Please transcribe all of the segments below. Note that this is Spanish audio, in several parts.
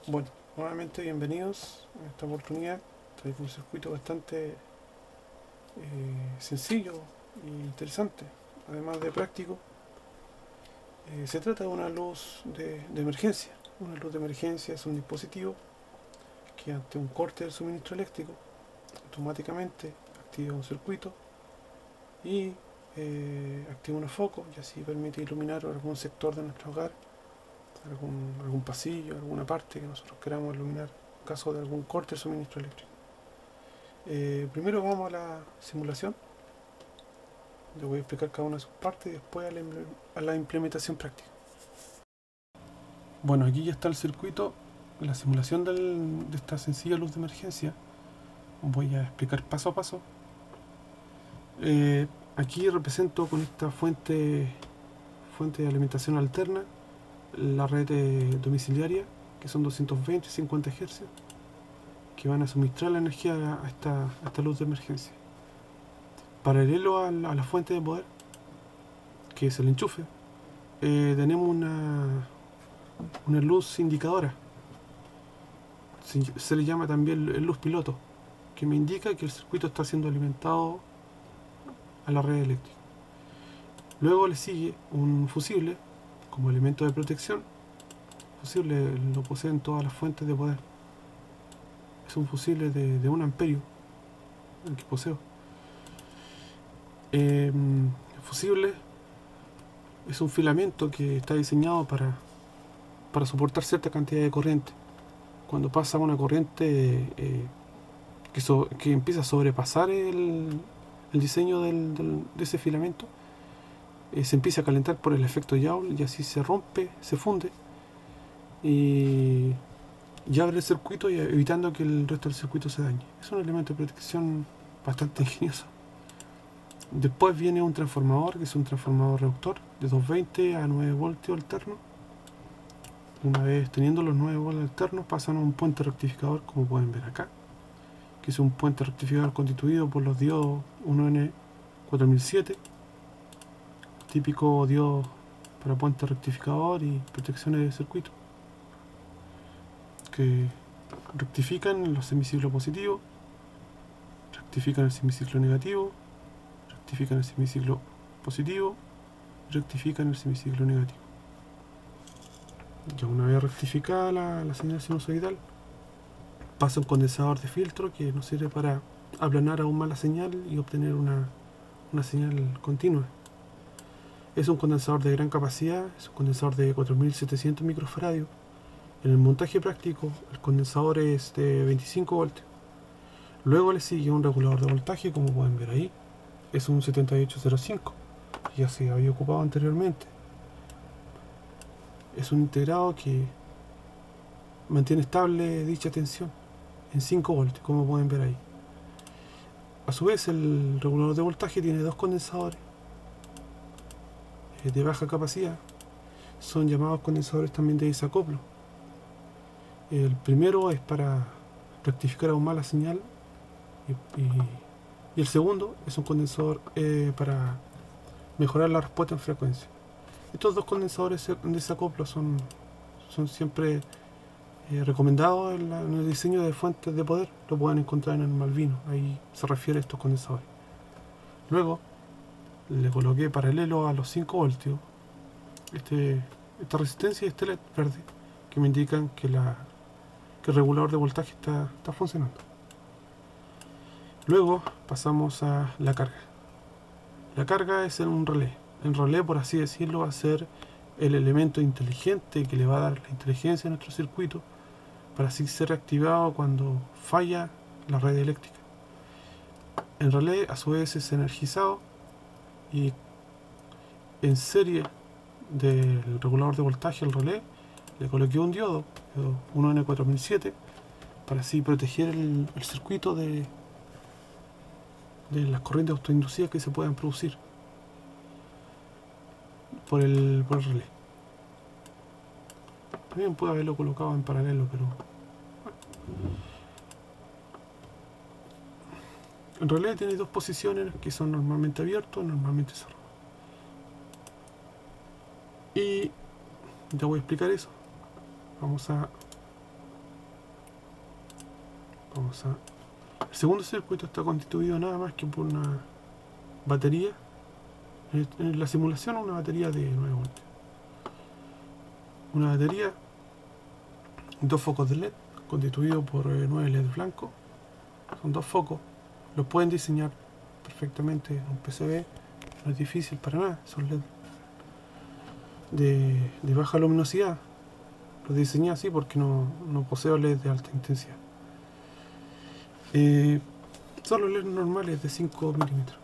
Bueno, nuevamente bienvenidos. En esta oportunidad traigo un circuito bastante sencillo e interesante, además de práctico. Se trata de una luz de emergencia. Una luz de emergencia es un dispositivo que ante un corte del suministro eléctrico automáticamente activa un circuito y activa unos focos y así permite iluminar algún sector de nuestro hogar, algún pasillo, alguna parte que nosotros queramos iluminar en caso de algún corte del suministro eléctrico. Primero vamos a la simulación. Le voy a explicar cada una de sus partes y después a la implementación práctica. Bueno, aquí ya está el circuito, la simulación de esta sencilla luz de emergencia. Voy a explicar paso a paso. Aquí represento con esta fuente de alimentación alterna la red domiciliaria, que son 220 y 50 Hz, que van a suministrar la energía a esta luz de emergencia. Paralelo a la fuente de poder, que es el enchufe, tenemos una luz indicadora. Se le llama también luz piloto, que me indica que el circuito está siendo alimentado a la red eléctrica. Luego le sigue un fusible como elemento de protección. El fusible lo poseen todas las fuentes de poder. Es un fusible de 1 amperio el que poseo. El fusible es un filamento que está diseñado para soportar cierta cantidad de corriente. Cuando pasa una corriente que empieza a sobrepasar el diseño de ese filamento, se empieza a calentar por el efecto Joule y así se rompe, se funde y abre el circuito, evitando que el resto del circuito se dañe. Es un elemento de protección bastante ingenioso. Después viene un transformador, que es un transformador reductor de 220 a 9 voltios alternos. Una vez teniendo los 9 voltios alternos, pasan a un puente rectificador, como pueden ver acá, que es un puente rectificador constituido por los diodos 1N4007, típico diodo para puente rectificador y protecciones de circuito, que rectifican los semiciclos positivos, rectifican el semiciclo negativo, rectifican el semiciclo positivo, rectifican el semiciclo negativo. Ya una vez rectificada la señal sinusoidal, pasa un condensador de filtro que nos sirve para aplanar aún más la señal y obtener una señal continua. Es un condensador de gran capacidad, es un condensador de 4700 microfaradios. En el montaje práctico, el condensador es de 25 voltios. Luego le sigue un regulador de voltaje, como pueden ver ahí. Es un 7805, que ya se había ocupado anteriormente. Es un integrado que mantiene estable dicha tensión en 5 voltios, como pueden ver ahí. A su vez, el regulador de voltaje tiene dos condensadores de baja capacidad. Son llamados condensadores también de desacoplo. El primero es para rectificar aún más la señal y el segundo es un condensador para mejorar la respuesta en frecuencia. Estos dos condensadores de desacoplo son siempre recomendados en el diseño de fuentes de poder. Lo pueden encontrar en el Malvino, ahí se refiere a estos condensadores. Luego le coloqué paralelo a los 5 voltios esta resistencia y este LED verde, que me indican que el regulador de voltaje está funcionando. Luego pasamos a la carga. La carga es en un relé. El relé, por así decirlo, va a ser el elemento inteligente que le va a dar la inteligencia a nuestro circuito para así ser activado cuando falla la red eléctrica. El relé a su vez es energizado y en serie del regulador de voltaje al relé le coloqué un diodo 1N4007 para así proteger el circuito de las corrientes autoinducidas que se puedan producir por el relé. También puede haberlo colocado en paralelo, pero el relé tiene dos posiciones que son normalmente abiertos y normalmente cerrados. Y ya voy a explicar eso. Vamos a El segundo circuito está constituido nada más que por una batería. En la simulación, una batería de 9 voltios. Una batería, dos focos de LED constituidos por 9 LED blancos. Son dos focos. Los pueden diseñar perfectamente en un PCB. No es difícil para nada. Son LED de baja luminosidad. Los diseñé así porque no poseo LED de alta intensidad. Son los LED normales de 5 milímetros.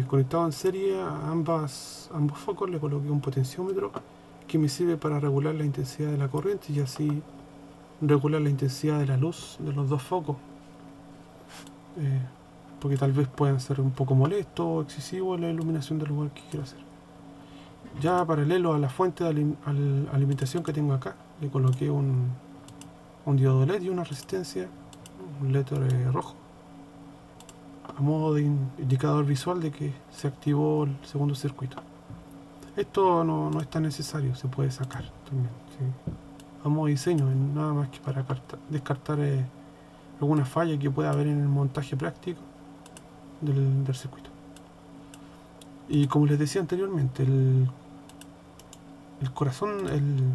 Conectado en serie a ambos focos le coloqué un potenciómetro que me sirve para regular la intensidad de la corriente y así regular la intensidad de la luz de los dos focos, porque tal vez puedan ser un poco molestos o excesivos en la iluminación del lugar que quiero hacer. Ya paralelo a la fuente de alimentación que tengo acá, le coloqué un diodo LED y una resistencia, un LED rojo, a modo de indicador visual de que se activó el segundo circuito. Esto no es tan necesario, se puede sacar también, ¿sí? A modo de diseño, nada más que para descartar alguna falla que pueda haber en el montaje práctico del circuito. Y como les decía anteriormente, el corazón, el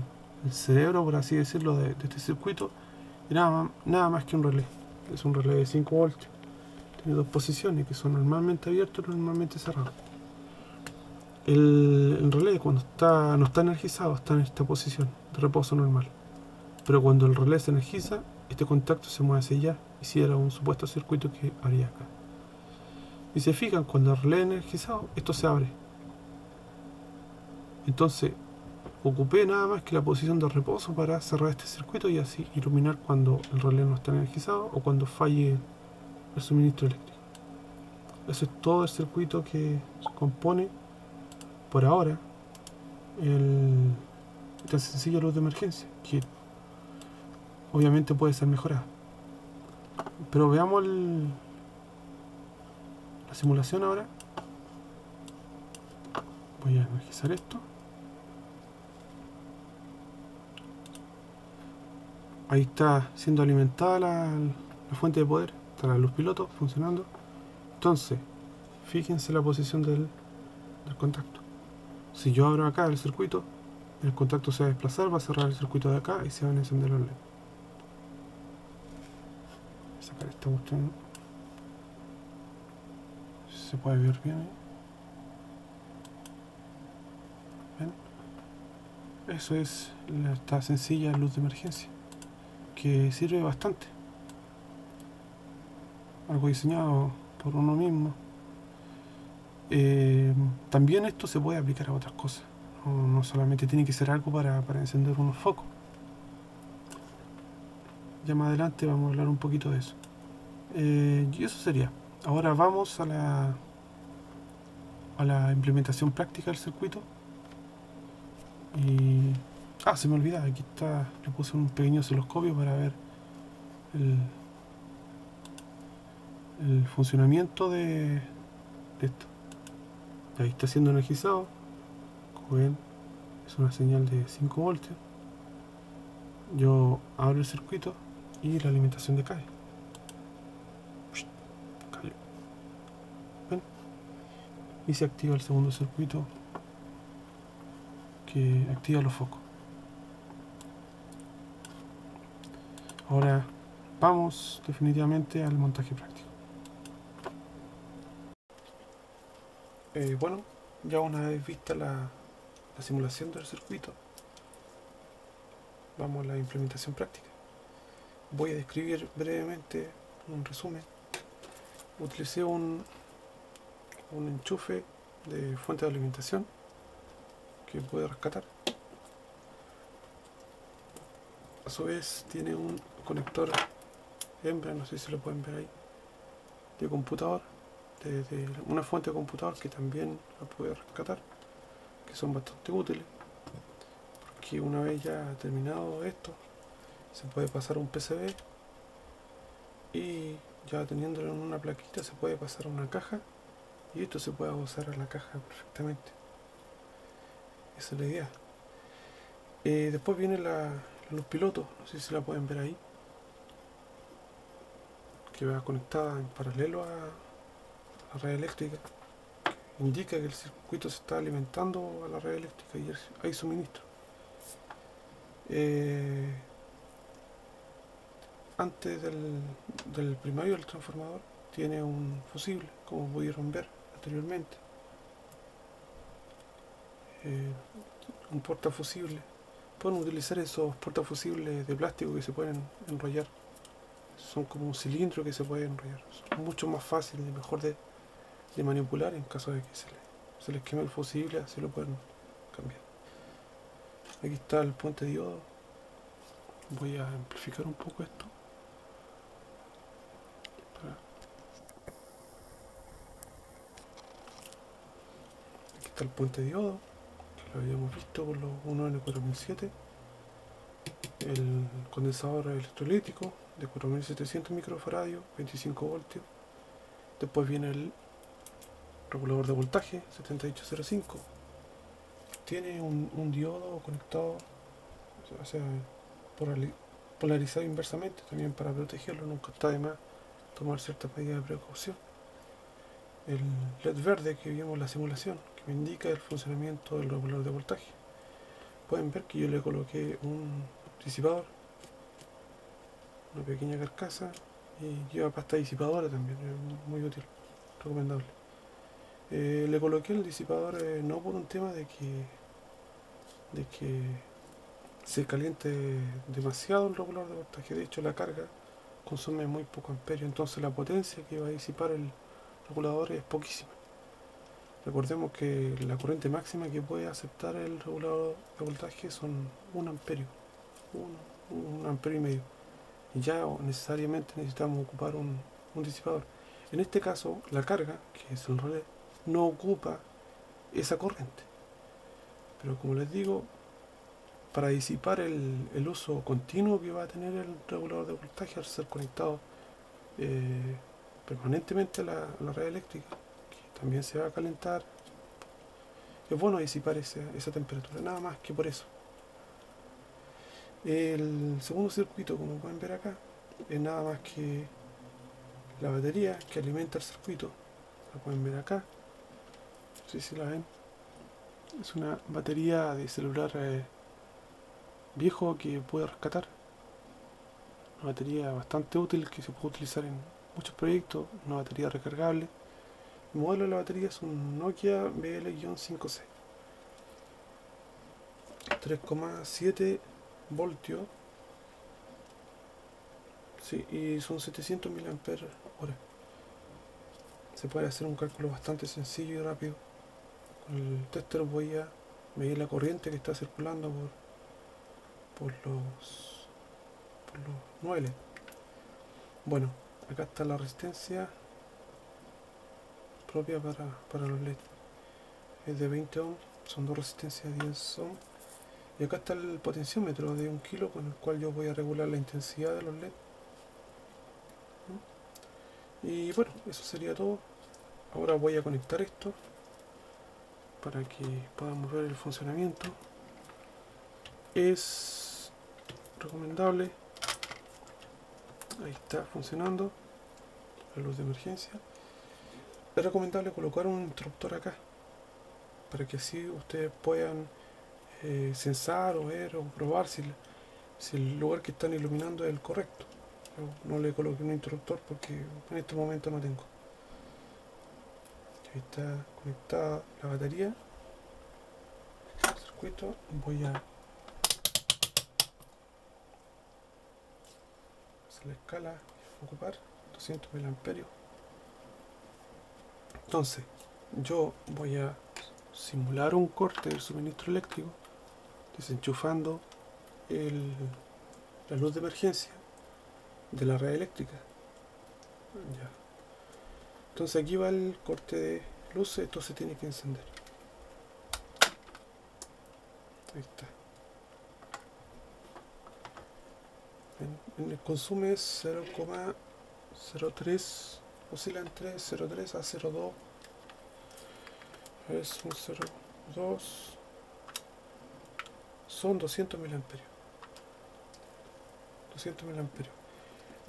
cerebro, por así decirlo, de este circuito, era nada más que un relé. Es un relé de 5 voltios. Tiene dos posiciones que son normalmente abiertos y normalmente cerrados. El relé, cuando no está energizado, está en esta posición de reposo normal. Pero cuando el relé se energiza, este contacto se mueve hacia allá, y si era un supuesto circuito que habría acá. Y se fijan, cuando el relé es energizado, esto se abre. Entonces, ocupé nada más que la posición de reposo para cerrar este circuito y así iluminar cuando el relé no está energizado o cuando falle el suministro eléctrico. Eso es todo el circuito que compone por ahora esta sencilla luz de emergencia, que obviamente puede ser mejorada. Pero veamos la simulación ahora. Voy a energizar esto. Ahí está siendo alimentada la fuente de poder. Está la luz piloto funcionando. Entonces, fíjense la posición del contacto. Si yo abro acá el circuito, el contacto se va a desplazar, va a cerrar el circuito de acá y se van a encender los LED. Voy a sacar esta cuestión. Se puede ver bien ahí. ¿Ven? Eso es esta sencilla luz de emergencia, que sirve bastante. Algo diseñado por uno mismo. También esto se puede aplicar a otras cosas. No solamente tiene que ser algo para encender unos focos. Ya más adelante vamos a hablar un poquito de eso. Y eso sería. Ahora vamos a la implementación práctica del circuito. Y... se me olvidaba, aquí está, le puse un pequeño osciloscopio para ver el funcionamiento de esto. Ahí está siendo energizado. Como ven, es una señal de 5 voltios. Yo abro el circuito y la alimentación decae. Cayó. ¿Ven? Y se activa el segundo circuito, que activa los focos. Ahora vamos definitivamente al montaje práctico. Bueno, ya una vez vista la simulación del circuito, vamos a la implementación práctica. Voy a describir brevemente un resumen. Utilicé un enchufe de fuente de alimentación que puede rescatar. A su vez tiene un conector hembra, no sé si lo pueden ver ahí, de computador, de una fuente de computador que también la puede rescatar, que son bastante útiles, porque una vez ya terminado esto, se puede pasar a un PCB y ya teniéndolo en una plaquita se puede pasar a una caja y esto se puede usar a la caja perfectamente. Esa es la idea. Después viene la luz piloto, no sé si la pueden ver ahí. que va conectada en paralelo a la red eléctrica, indica que el circuito se está alimentando a la red eléctrica y hay suministro. Antes del primario del transformador tiene un fusible, como pudieron ver anteriormente, un portafusible. Pueden utilizar esos portafusibles de plástico que se pueden enrollar, son como un cilindro que se puede enrollar, son mucho más fáciles y mejor de manipular en caso de que se les queme el fusible, así lo pueden cambiar. Aquí está el puente diodo. Voy a amplificar un poco esto. Aquí está el puente diodo, que lo habíamos visto por los 1N4007. El condensador electrolítico de 4700 microfaradios, 25 voltios. Después viene el regulador de voltaje 7805. Tiene un diodo conectado, o sea, polarizado inversamente, también para protegerlo. Nunca está de más tomar ciertas medidas de precaución. El LED verde que vimos en la simulación, que me indica el funcionamiento del regulador de voltaje. Pueden ver que yo le coloqué un disipador, una pequeña carcasa, y lleva pasta disipadora también, es muy útil, recomendable. Le coloqué el disipador no por un tema de que se caliente demasiado el regulador de voltaje. De hecho, la carga consume muy poco amperio, entonces la potencia que va a disipar el regulador es poquísima. Recordemos que la corriente máxima que puede aceptar el regulador de voltaje son 1 amperio, 1 amperio y medio. Y ya necesariamente necesitamos ocupar un disipador. En este caso, la carga, que es el relé, no ocupa esa corriente. Pero como les digo, para disipar el uso continuo que va a tener el regulador de voltaje al ser conectado permanentemente a la red eléctrica, que también se va a calentar, es bueno disipar esa temperatura, nada más que por eso. El segundo circuito, como pueden ver acá, es nada más que la batería que alimenta el circuito. La pueden ver acá, no sé si la ven. Es una batería de celular viejo que puede rescatar. Una batería bastante útil que se puede utilizar en muchos proyectos. Una batería recargable. El modelo de la batería es un Nokia BL-5C. 3,7 voltios. Sí, y son 700 mAh. Se puede hacer un cálculo bastante sencillo y rápido. Con el tester voy a medir la corriente que está circulando por los 9 LED. Bueno, acá está la resistencia propia para los LED. Es de 20 ohms, son dos resistencias de 10 ohms. Y acá está el potenciómetro de 1 kilo con el cual yo voy a regular la intensidad de los LED. Y bueno, eso sería todo. Ahora voy a conectar esto para que podamos ver el funcionamiento. Es recomendable, ahí está funcionando la luz de emergencia. Es recomendable colocar un interruptor acá para que así ustedes puedan censar o ver o probar si el lugar que están iluminando es el correcto. Yo no le coloqué un interruptor porque en este momento no tengo. Ahí está conectada la batería, el circuito. Voy a hacer la escala, ocupar 200 mAh. Entonces, yo voy a simular un corte del suministro eléctrico desenchufando la luz de emergencia de la red eléctrica. Ya. Entonces aquí va el corte de luz, esto se tiene que encender. Ahí está. El consumo es 0,03, oscila entre 0,3 a 0,2. Es un 0,2. Son 200 miliamperios. 200 miliamperios.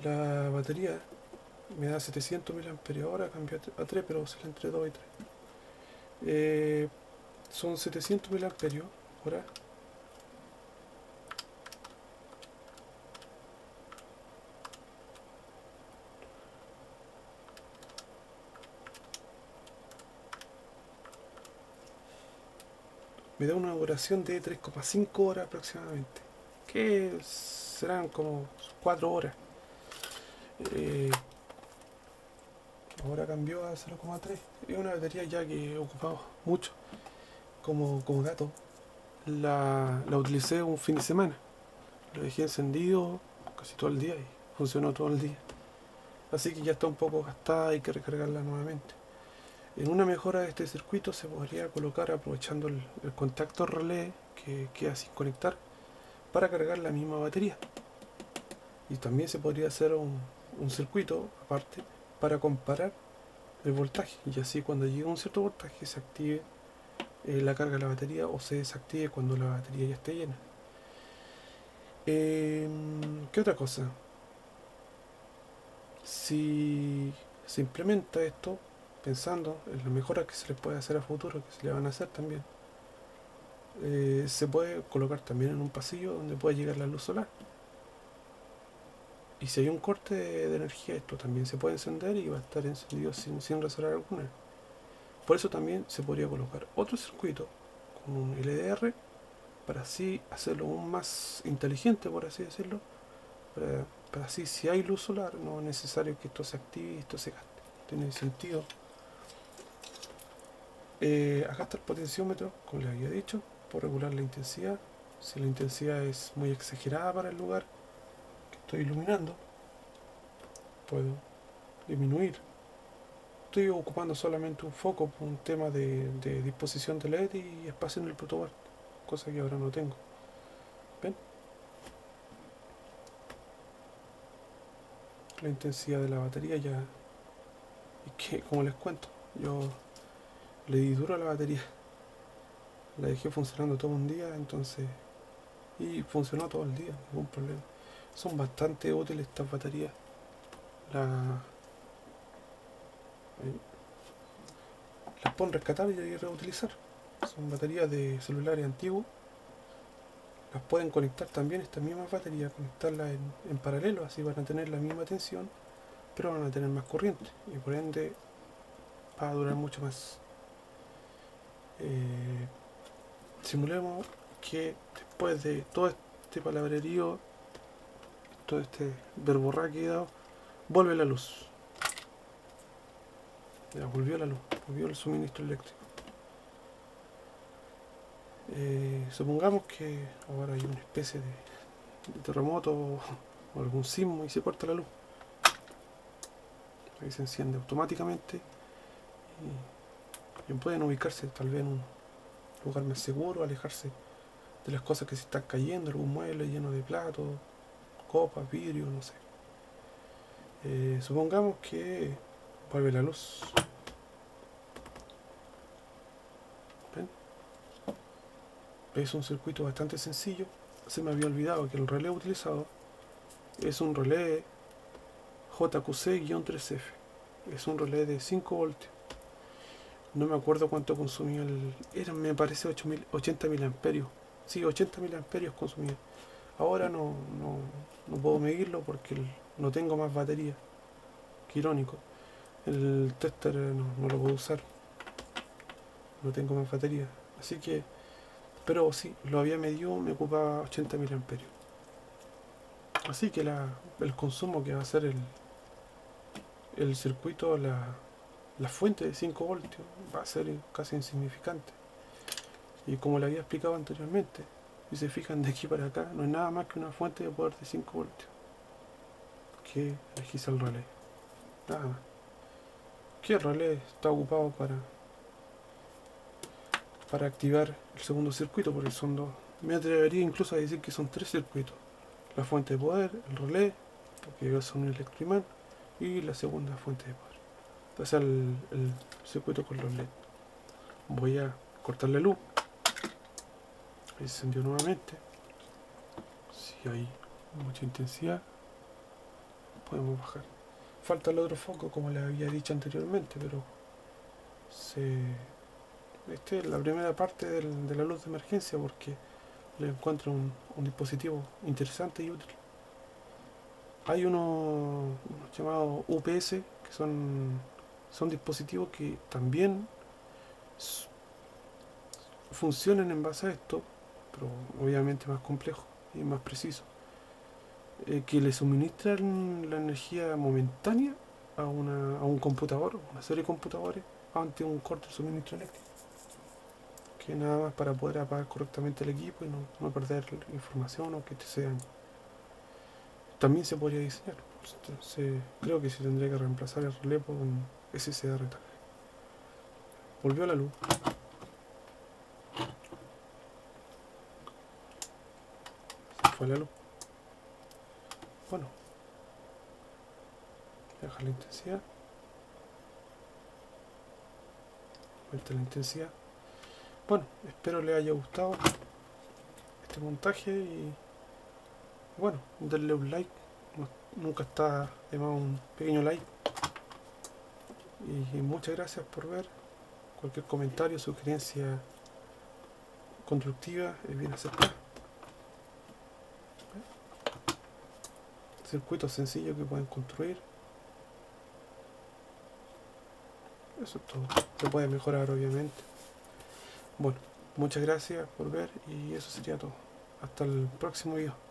La batería me da 700 mAh, cambio a 3, pero sale entre 2 y 3. Son 700 mAh. Me da una duración de 3,5 horas aproximadamente, que serán como 4 horas. Eh, Ahora cambió a 0,3. Es una batería ya que he ocupado mucho como dato. La utilicé un fin de semana. Lo dejé encendido casi todo el día y funcionó todo el día. Así que ya está un poco gastada, hay que recargarla nuevamente. En una mejora de este circuito se podría colocar, aprovechando el contacto relé que queda sin conectar, para cargar la misma batería. Y también se podría hacer un circuito aparte para comparar el voltaje, y así cuando llegue a un cierto voltaje se active la carga de la batería, o se desactive cuando la batería ya esté llena. ¿Qué otra cosa? Si se implementa esto pensando en las mejoras que se le puede hacer a futuro, que se le van a hacer también, se puede colocar también en un pasillo donde pueda llegar la luz solar. Y si hay un corte de energía, esto también se puede encender y va a estar encendido sin reservar alguna. Por eso también se podría colocar otro circuito con un LDR, para así hacerlo aún más inteligente, por así decirlo, para así, si hay luz solar, no es necesario que esto se active y esto se gaste. Tiene sentido. Acá está el potenciómetro, como les había dicho, por regular la intensidad. Si la intensidad es muy exagerada para el lugar que estoy iluminando, puedo disminuir. Estoy ocupando solamente un foco por un tema de disposición de LED y espacio en el protobar, cosa que ahora no tengo. ¿Ven? La intensidad de la batería ya... Y que, como les cuento, yo le di duro a la batería. La dejé funcionando todo un día, entonces... Y funcionó todo el día, ningún problema. Son bastante útiles estas baterías. La, las pueden rescatar y reutilizar. Son baterías de celulares antiguos. Las pueden conectar también, estas mismas baterías, conectarlas en paralelo, así van a tener la misma tensión, pero van a tener más corriente y por ende va a durar mucho más. Eh, Simulemos que después de todo este palabrerío, todo este verborraje que he dado, vuelve la luz. Ya, volvió la luz, volvió el suministro eléctrico. Supongamos que ahora hay una especie de terremoto o algún sismo y se corta la luz. Ahí se enciende automáticamente y pueden ubicarse tal vez en un lugar más seguro, alejarse de las cosas que se están cayendo, algún mueble lleno de platos, copas, vidrio, no sé. Supongamos que vuelve la luz. ¿Ven? Es un circuito bastante sencillo. Se me había olvidado que el relé utilizado es un relé JQC-3F. Es un relé de 5 voltios. No me acuerdo cuánto consumía me parece 80 mil amperios. Sí, 80 mil amperios consumía. Ahora no puedo medirlo porque no tengo más batería. Qué irónico. El tester no lo puedo usar. No tengo más batería. Así que, pero sí, lo había medido, me ocupaba 80 mil amperios. Así que el consumo que va a hacer el circuito, la fuente de 5 voltios, va a ser casi insignificante. Y como le había explicado anteriormente, si se fijan de aquí para acá, no es nada más que una fuente de poder de 5 voltios que energiza el relé. Nada más. Que el relé está ocupado para activar el segundo circuito, porque son dos. Me atrevería incluso a decir que son 3 circuitos. La fuente de poder, el relé, porque son un electroimán, y la segunda fuente de poder. O sea, el circuito con los LED. Voy a cortar la luz. Ahí se encendió nuevamente. Si hay mucha intensidad, podemos bajar. falta el otro foco, como les había dicho anteriormente, pero esta es la primera parte de la luz de emergencia, porque le encuentro un dispositivo interesante y útil. Hay unos llamados UPS, que son dispositivos que también funcionan en base a esto, pero obviamente más complejo y más preciso, que le suministran la energía momentánea a un computador, una serie de computadores, ante un corte de suministro eléctrico, que nada más para poder apagar correctamente el equipo y no perder información o que te sea. También se podría diseñar. Creo que se tendría que reemplazar el relé por un SSR. Volvió a la luz. Se fue la luz. Bueno, voy a dejar la intensidad. Vuelta la intensidad. Bueno, espero les haya gustado este montaje y bueno, denle un like. Nunca está de más un pequeño like. Y muchas gracias por ver. Cualquier comentario, sugerencia constructiva es bien aceptada. Circuitos sencillos que pueden construir. Eso es todo. Se puede mejorar, obviamente. Bueno, muchas gracias por ver y eso sería todo. Hasta el próximo video.